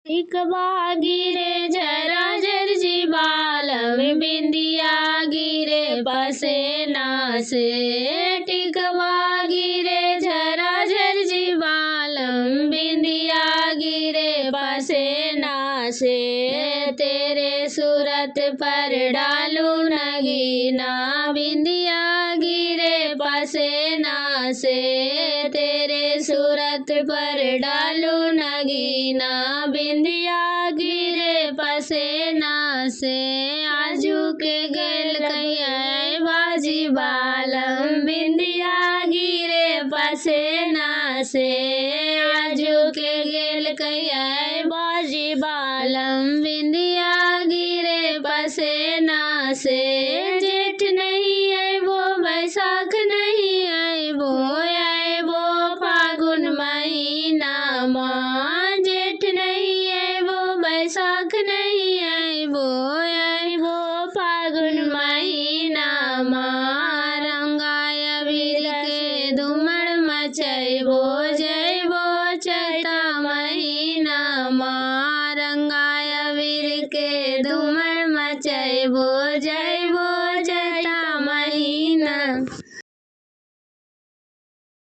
टिकवा गिरे झरा झरझी बालम बिंदिया गिरे पसेना से। टिकवा गिरे झरा झरझी बालम बिंदिया गिरे पसेना से। तेरे सूरत पर डालू नगीना बिंदिया गिरे पसेना से। तेरे सूरत पर डालू नगीना बिंदिया गिरे पसेना से। आजू के गल कहिया बाजी बालम बिंदिया गिरे पसेना से। आजू के गेल कहिया बाजी बालम बिंदिया गिरे पसेना से। जेठ नहीं है वो बैसाख नहीं है वो फागुन महीना माँ। जेठ नहीं है वो बैसाख नहीं है वो फागुन महीना माँ। रंगाय अबीर के धुमड़ मचैबो जैबो चैता महीना माँ। रंगाय अबीर के धुमड़ मचैबो जैबो चैता महीना।